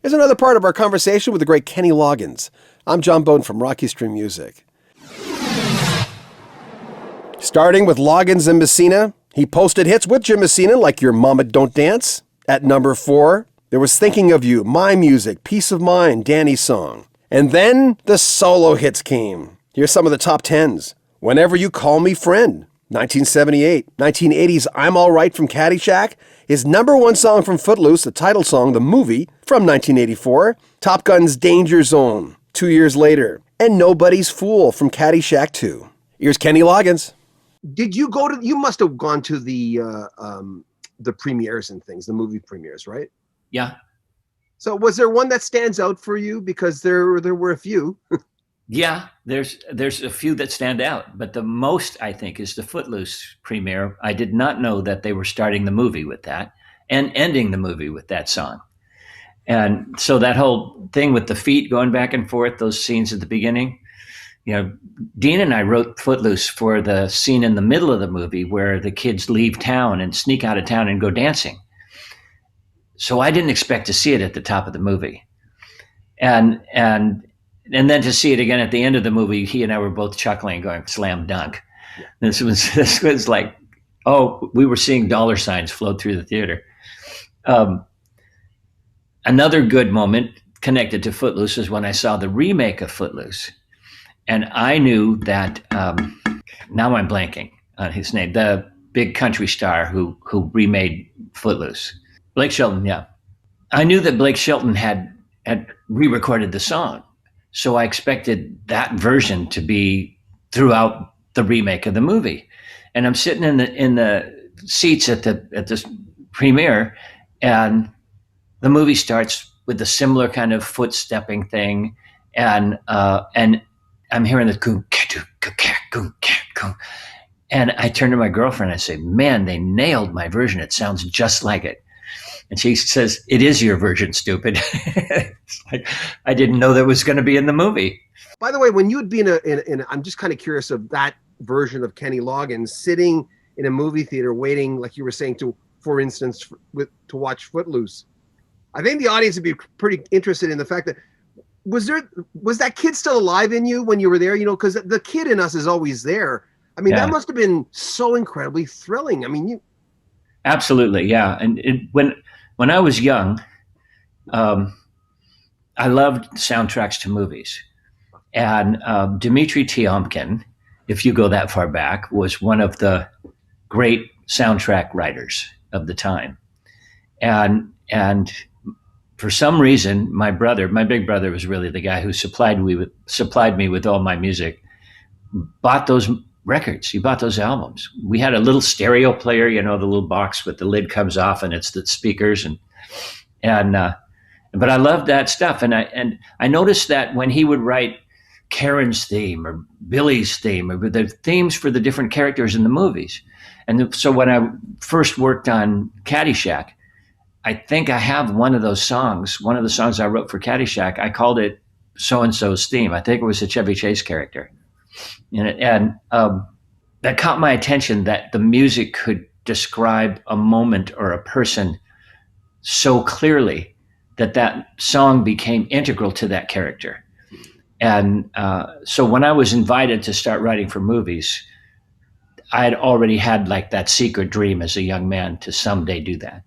Here's another part of our conversation with the great Kenny Loggins. I'm John Beaudin from Rocky Stream Music. Starting with Loggins and Messina, he posted hits with Jim Messina like Your Mama Don't Dance. At number 4, there was Thinking of You, My Music, Peace of Mind, Danny's Song. And then the solo hits came. Here's some of the top 10s. Whenever You Call Me Friend, 1978. 1980's I'm All Right from Caddyshack. His number 1 song from Footloose, the title song, the movie, from 1984. Top Gun's Danger Zone, 2 years later. And Nobody's Fool from Caddyshack 2. Here's Kenny Loggins. You must have gone to the premieres and things, the movie premieres, right? Yeah. So was there one that stands out for you? Because there were a few. Yeah, there's a few that stand out, but the most, I think, is the Footloose premiere. I did not know that they were starting the movie with that and ending the movie with that song. And so that whole thing with the feet going back and forth, those scenes at the beginning, Dean and I wrote Footloose for the scene in the middle of the movie where the kids leave town and sneak out of town and go dancing. So I didn't expect to see it at the top of the movie. And then to see it again at the end of the movie, he and I were both chuckling, going, slam dunk. Yeah. This was like, we were seeing dollar signs float through the theater. Another good moment connected to Footloose is when I saw the remake of Footloose. And I knew that, now I'm blanking on his name, the big country star who remade Footloose. Blake Shelton, yeah. I knew that Blake Shelton had re-recorded the song. So I expected that version to be throughout the remake of the movie. And I'm sitting in the seats at this premiere, and the movie starts with a similar kind of foot-stepping thing. And I'm hearing the goom, goom, goom. And I turn to my girlfriend and I say, man, they nailed my version. It sounds just like it. And she says, it is your version, stupid. It's like, I didn't know that was going to be in the movie. By the way, when you would be in I'm just kind of curious of that version of Kenny Loggins sitting in a movie theater waiting, like you were saying, for instance, to watch Footloose. I think the audience would be pretty interested in the fact that, was that kid still alive in you when you were there? Because the kid in us is always there. I mean, That must have been so incredibly thrilling. I mean, Absolutely, yeah. And when I was young, I loved soundtracks to movies. And Dmitri Tiomkin, if you go that far back, was one of the great soundtrack writers of the time. And for some reason, my big brother was really the guy who supplied me with all my music, bought those records. He bought those albums. We had a little stereo player, the little box with the lid comes off and it's the speakers. But I loved that stuff. And I noticed that when he would write Karen's theme or Billy's theme or the themes for the different characters in the movies. And so when I first worked on Caddyshack, I think I have one of the songs I wrote for Caddyshack. I called it so-and-so's theme. I think it was a Chevy Chase character. And that caught my attention, that the music could describe a moment or a person so clearly that song became integral to that character. And so when I was invited to start writing for movies, I had already had like that secret dream as a young man to someday do that.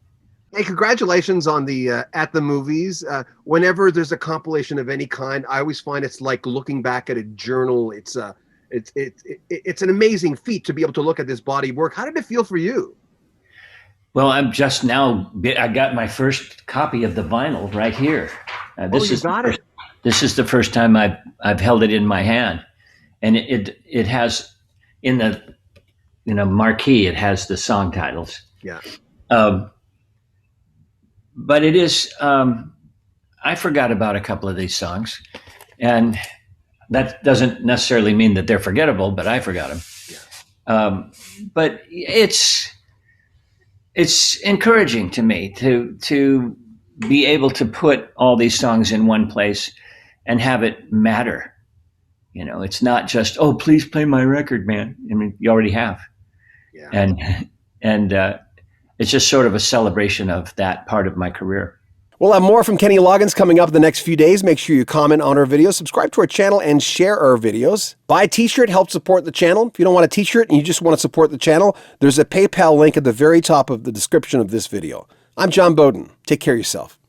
Hey, congratulations on the at the movies. Whenever there's a compilation of any kind, I always find it's like looking back at a journal. It's an amazing feat to be able to look at this body of work. How did it feel for you? Well, I got my first copy of the vinyl right here. This is the first time I've held it in my hand, and it has in the marquee, it has the song titles. Yeah. But it is, I forgot about a couple of these songs, and that doesn't necessarily mean that they're forgettable, but I forgot them. Yeah. But it's encouraging to me to be able to put all these songs in one place and have it matter. It's not just, oh, please play my record, man. I mean, you already have. Yeah. And it's just sort of a celebration of that part of my career. We'll have more from Kenny Loggins coming up in the next few days. Make sure you comment on our videos, subscribe to our channel, and share our videos. Buy a t-shirt, help support the channel. If you don't want a t-shirt and you just want to support the channel, there's a PayPal link at the very top of the description of this video. I'm John Beaudin. Take care of yourself.